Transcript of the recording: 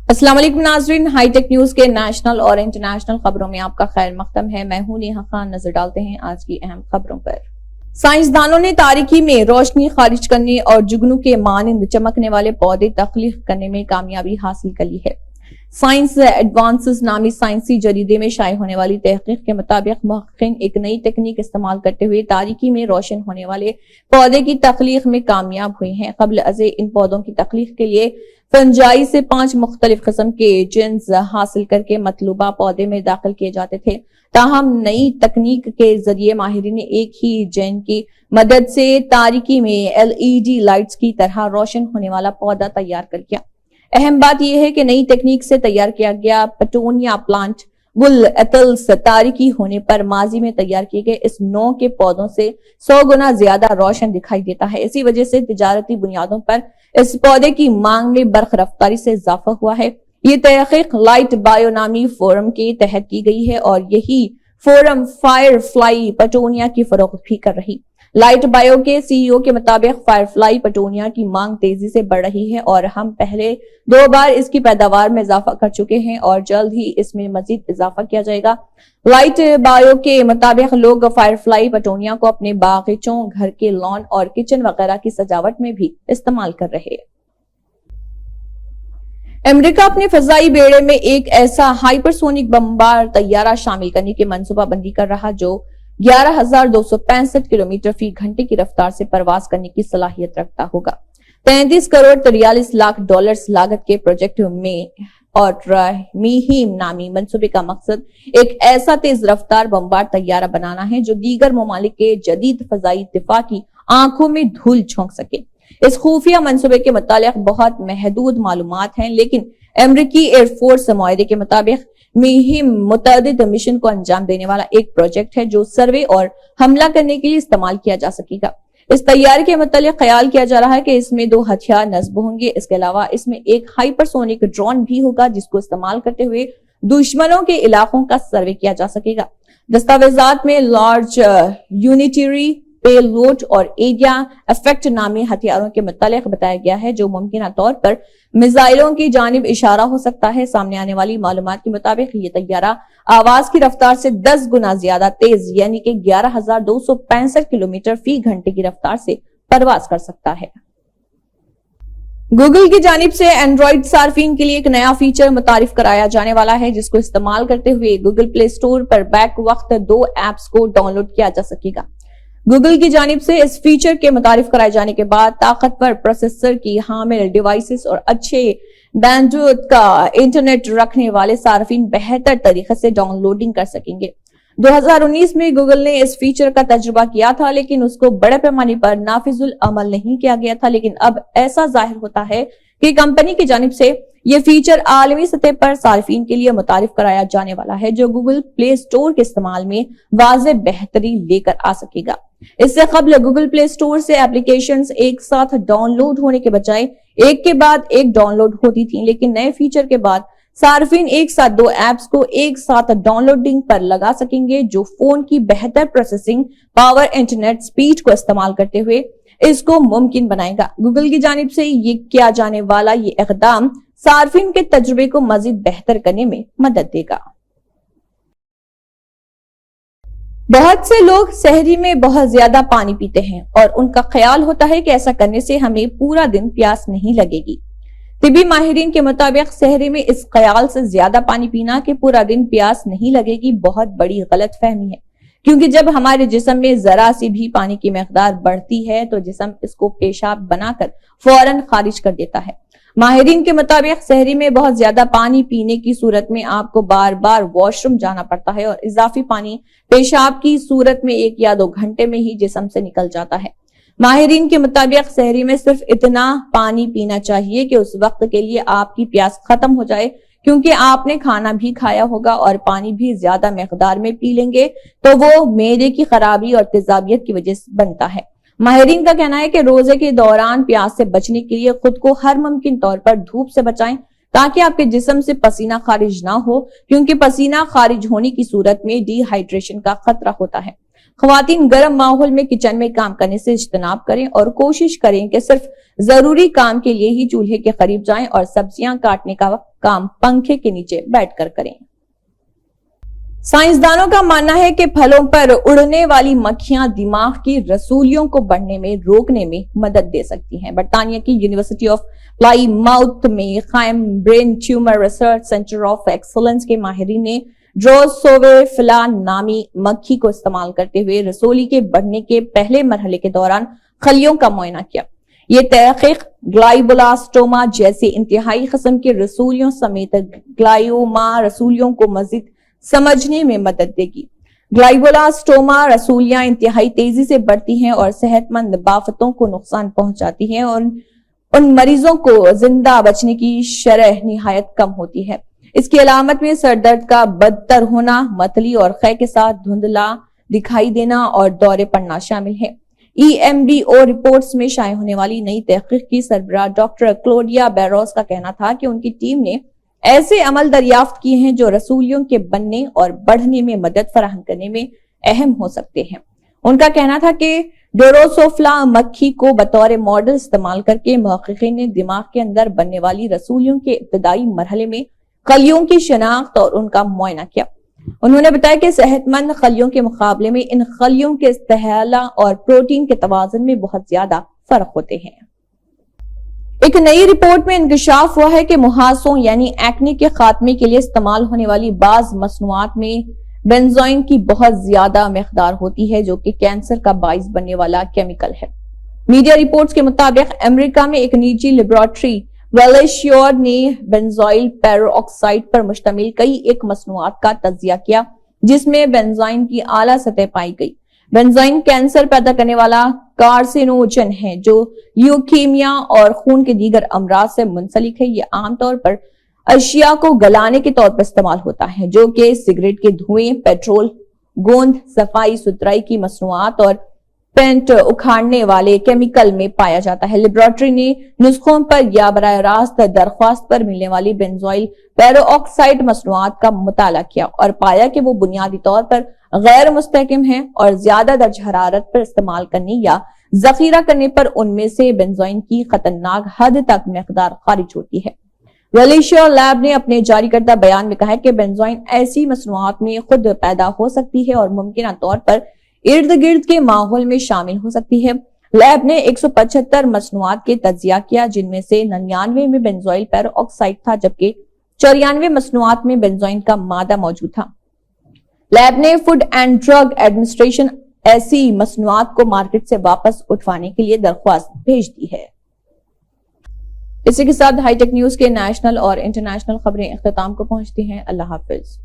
السلام علیکم ناظرین، ہائی ٹیک نیوز کے نیشنل اور انٹرنیشنل خبروں میں آپ کا خیر مقدم ہے۔ میں ہوں نیہا خان۔ نظر ڈالتے ہیں آج کی اہم خبروں پر۔ سائنسدانوں نے تاریکی میں روشنی خارج کرنے اور جگنو کے مانند چمکنے والے پودے تخلیق کرنے میں کامیابی حاصل کر لی ہے۔ سائنس ایڈوانسز نامی سائنسی جریدے میں شائع ہونے والی تحقیق کے مطابق محققین ایک نئی تکنیک استعمال کرتے ہوئے تاریکی میں روشن ہونے والے پودے کی تخلیق میں کامیاب ہوئے ہیں۔ قبل ازیں ان پودوں کی تخلیق کے لیے فنجائی سے 5 مختلف قسم کے جینز حاصل کر کے مطلوبہ پودے میں داخل کیے جاتے تھے، تاہم نئی تکنیک کے ذریعے ماہرین نے ایک ہی جین کی مدد سے تاریکی میں LED لائٹس کی طرح روشن ہونے والا پودا تیار کر لیا۔ اہم بات یہ ہے کہ نئی تکنیک سے تیار کیا گیا پٹونیا پلانٹ گل ایتھلس تاریکی ہونے پر ماضی میں تیار کیے گئے اس نوع کے پودوں سے 100 گنا زیادہ روشن دکھائی دیتا ہے۔ اسی وجہ سے تجارتی بنیادوں پر اس پودے کی مانگ میں برق رفتاری سے اضافہ ہوا ہے۔ یہ تحقیق لائٹ بایو نامی فورم کے تحت کی گئی ہے اور یہی فورم فائر فلائی پٹونیا کی فروخت بھی کر رہی۔ لائٹ بایو کے CEO کے مطابق فائر فلائی پٹونیا کی مانگ تیزی سے بڑھ رہی ہے اور ہم پہلے 2 بار اس کی پیداوار میں اضافہ کر چکے ہیں اور جلد ہی اس میں مزید اضافہ کیا جائے گا۔ لائٹ بایو کے مطابق لوگ فائر فلائی پٹونیا کو اپنے باغیچوں، گھر کے لان اور کچن وغیرہ کی سجاوٹ میں بھی استعمال کر رہے ہیں۔ امریکہ اپنے فضائی بیڑے میں ایک ایسا ہائپرسونک بمبار طیارہ شامل کرنے کی منصوبہ بندی کر رہا جو 11,265 کلومیٹر فی گھنٹے کی رفتار سے پرواز کرنے کی صلاحیت رکھتا ہوگا۔ 33 کروڑ 43 لاکھ ڈالرز لاگت کے پروجیکٹ میں اور میہیم نامی منصوبے کا مقصد ایک ایسا تیز رفتار بمبار طیارہ بنانا ہے جو دیگر ممالک کے جدید فضائی دفاع کی آنکھوں میں دھول جھونک سکے۔ اس خفیہ منصوبے کے متعلق بہت محدود معلومات ہیں، لیکن امریکی ایئر فورس معاہدے کے مطابق میہم متعدد مشن کو انجام دینے والا ایک پروجیکٹ ہے جو سروے اور حملہ کرنے کے لیے استعمال کیا جا سکے گا۔ اس طیارے کے متعلق خیال کیا جا رہا ہے کہ اس میں 2 ہتھیار نصب ہوں گے۔ اس کے علاوہ اس میں ایک ہائپرسونک ڈرون بھی ہوگا جس کو استعمال کرتے ہوئے دشمنوں کے علاقوں کا سروے کیا جا سکے گا۔ دستاویزات میں لارج یونیٹری پے لوڈ اور ایریا افیکٹ نامی ہتھیاروں کے متعلق بتایا گیا ہے جو ممکنہ طور پر میزائلوں کی جانب اشارہ ہو سکتا ہے۔ سامنے آنے والی معلومات کے مطابق یہ طیارہ آواز کی رفتار سے 10 گنا زیادہ تیز یعنی کہ 11,265 کلومیٹر فی گھنٹے کی رفتار سے پرواز کر سکتا ہے۔ گوگل کی جانب سے اینڈرائیڈ صارفین کے لیے ایک نیا فیچر متعارف کرایا جانے والا ہے جس کو استعمال کرتے ہوئے گوگل پلے اسٹور پر بیک وقت 2 ایپس کو ڈاؤن لوڈ کیا جا سکے گا۔ گوگل کی جانب سے اس فیچر کے متعارف کرائے جانے کے بعد طاقتور پروسیسر کی حامل ڈیوائسز اور اچھے بینڈویڈتھ کا انٹرنیٹ رکھنے والے صارفین بہتر طریقے سے ڈاؤن لوڈنگ کر سکیں گے۔ 2019 میں گوگل نے اس فیچر کا تجربہ کیا تھا لیکن اس کو بڑے پیمانے پر نافذ العمل نہیں کیا گیا تھا، لیکن اب ایسا ظاہر ہوتا ہے کہ کمپنی کی جانب سے یہ فیچر عالمی سطح پر صارفین کے لیے متعارف کرایا جانے والا ہے جو گوگل پلے اسٹور کے استعمال میں واضح بہتری لے کر آ سکے گا۔ اس سے قبل گوگل پلے اسٹور سے ایپلیکیشنز ایک ساتھ ڈاؤن لوڈ ہونے کے بجائے ایک کے بعد ایک ڈاؤن لوڈ ہوتی تھیں، لیکن نئے فیچر کے بعد صارفین ایک ساتھ 2 ایپس کو ایک ساتھ ڈاؤن لوڈنگ پر لگا سکیں گے جو فون کی بہتر پروسیسنگ پاور انٹرنیٹ سپیڈ کو استعمال کرتے ہوئے اس کو ممکن بنائے گا۔ گوگل کی جانب سے یہ کیا جانے والا یہ اقدام صارفین کے تجربے کو مزید بہتر کرنے میں مدد دے گا۔ بہت سے لوگ سحری میں بہت زیادہ پانی پیتے ہیں اور ان کا خیال ہوتا ہے کہ ایسا کرنے سے ہمیں پورا دن پیاس نہیں لگے گی۔ طبی ماہرین کے مطابق سحری میں اس خیال سے زیادہ پانی پینا کہ پورا دن پیاس نہیں لگے گی بہت بڑی غلط فہمی ہے، کیونکہ جب ہمارے جسم میں ذرا سی بھی پانی کی مقدار بڑھتی ہے تو جسم اس کو پیشاب بنا کر فوراً خارج کر دیتا ہے۔ ماہرین کے مطابق سحری میں بہت زیادہ پانی پینے کی صورت میں آپ کو بار بار واش روم جانا پڑتا ہے اور اضافی پانی پیشاب کی صورت میں 1 یا 2 گھنٹے میں ہی جسم سے نکل جاتا ہے۔ ماہرین کے مطابق سحری میں صرف اتنا پانی پینا چاہیے کہ اس وقت کے لیے آپ کی پیاس ختم ہو جائے، کیونکہ آپ نے کھانا بھی کھایا ہوگا اور پانی بھی زیادہ مقدار میں پی لیں گے تو وہ معدے کی خرابی اور تیزابیت کی وجہ سے بنتا ہے۔ ماہرین کا کہنا ہے کہ روزے کے دوران پیاس سے بچنے کے لیے خود کو ہر ممکن طور پر دھوپ سے بچائیں تاکہ آپ کے جسم سے پسینہ خارج نہ ہو، کیونکہ پسینہ خارج ہونے کی صورت میں ڈی ہائیڈریشن کا خطرہ ہوتا ہے۔ خواتین گرم ماحول میں کچن میں کام کرنے سے اجتناب کریں اور کوشش کریں کہ صرف ضروری کام کے لیے ہی چولہے کے قریب جائیں اور سبزیاں کاٹنے کا کام پنکھے کے نیچے بیٹھ کر کریں۔ سائنسدانوں کا ماننا ہے کہ پھلوں پر اڑنے والی مکھیاں دماغ کی رسولیوں کو بڑھنے میں روکنے میں مدد دے سکتی ہیں۔ برطانیہ کی یونیورسٹی آف پلائی ماؤتھ میں قائم brain tumour research centre of excellence کے ماہرین نے ڈروسوفلا نامی مکھی کو استعمال کرتے ہوئے رسولی کے بڑھنے کے پہلے مرحلے کے دوران خلیوں کا معائنہ کیا۔ یہ تحقیق گلائبولاسٹوما جیسے انتہائی قسم کے رسولیوں سمیت گلائیوما رسولیوں کو مزید سمجھنے میں مدد دے گی۔ گلائبولاسٹوما رسولیاں انتہائی تیزی سے بڑھتی ہیں اور صحت مند بافتوں کو نقصان پہنچاتی ہیں اور ان مریضوں کو زندہ بچنے کی شرح نہایت کم ہوتی ہے۔ اس کی علامت میں سر درد کا بدتر ہونا، متلی اور خے کے ساتھ دھندلا دکھائی دینا اور دورے پڑنا شامل ہے۔ EMBO رپورٹس میں شائع ہونے والی نئی تحقیق کی سربراہ ڈاکٹر کلوڈیا بیروس کا کہنا تھا کہ ان کی ٹیم نے ایسے عمل دریافت کیے ہیں جو رسولیوں کے بننے اور بڑھنے میں مدد فراہم کرنے میں اہم ہو سکتے ہیں۔ ان کا کہنا تھا کہ ڈروسوفلا مکھی کو بطور ماڈل استعمال کر کے محققین نے دماغ کے اندر بننے والی رسولیوں کے ابتدائی مرحلے میں خلیوں کی شناخت اور ان کا معائنہ کیا۔ انہوں نے بتایا کہ صحت مند خلیوں کے مقابلے میں ان خلیوں کے استحالہ اور پروٹین کے توازن میں بہت زیادہ فرق ہوتے ہیں۔ ایک نئی رپورٹ میں انکشاف ہوا ہے کہ مہاسوں یعنی ایکنی کے خاتمے کے لیے استعمال ہونے والی بعض مصنوعات میں بینزوئن کی بہت زیادہ مقدار ہوتی ہے جو کہ کینسر کا باعث بننے والا کیمیکل ہے۔ میڈیا رپورٹس کے مطابق امریکہ میں ایک نجی لیبارٹری ویلیشیور نے بینزوئل پیرو آکسائڈ پر مشتمل کئی ایک مصنوعات کا تجزیہ کیا جس میں بینزوئن کی اعلیٰ سطح پائی گئی۔ بینزوئن کینسر پیدا کرنے والا کارسینوجن ہے جو لیوکیمیا اور خون کے دیگر امراض سے منسلک ہے۔ یہ عام طور پر اشیاء کو گلانے کے طور پر استعمال ہوتا ہے جو کہ سگریٹ کے دھوئیں، پیٹرول، گوند، صفائی ستھرائی کی مصنوعات اور پینٹ اکھاڑنے والے کیمیکل میں پایا جاتا ہے۔ لیبارٹری نے نسخوں پر یا براہ راست درخواست پر ملنے والی بینزوئل پیرو آکسائڈ مصنوعات کا مطالعہ کیا اور پایا کہ وہ بنیادی طور پر غیر مستحکم ہیں اور زیادہ درجہ حرارت پر استعمال کرنے یا ذخیرہ کرنے پر ان میں سے بینزوئن کی خطرناک حد تک مقدار خارج ہوتی ہے۔ ویلیشیور لیب نے اپنے جاری کردہ بیان میں کہا ہے کہ بینزوئن ایسی مصنوعات میں خود پیدا ہو سکتی ہے اور ممکنہ طور پر ارد گرد کے ماحول میں شامل ہو سکتی ہے۔ لیب نے 175 مصنوعات کے تجزیہ کیا جن میں سے 99 میں بینزوئل پیرو آکسائڈ تھا جبکہ 94 مصنوعات میں بینزوئن کا مادہ موجود تھا۔ لیب نے فوڈ اینڈ ڈرگ ایڈمنسٹریشن ایسی مصنوعات کو مارکیٹ سے واپس اٹھوانے کے لیے درخواست بھیج دی ہے۔ اسی کے ساتھ ہائی ٹیک نیوز کے نیشنل اور انٹرنیشنل خبریں اختتام کو پہنچتی ہیں۔ اللہ حافظ۔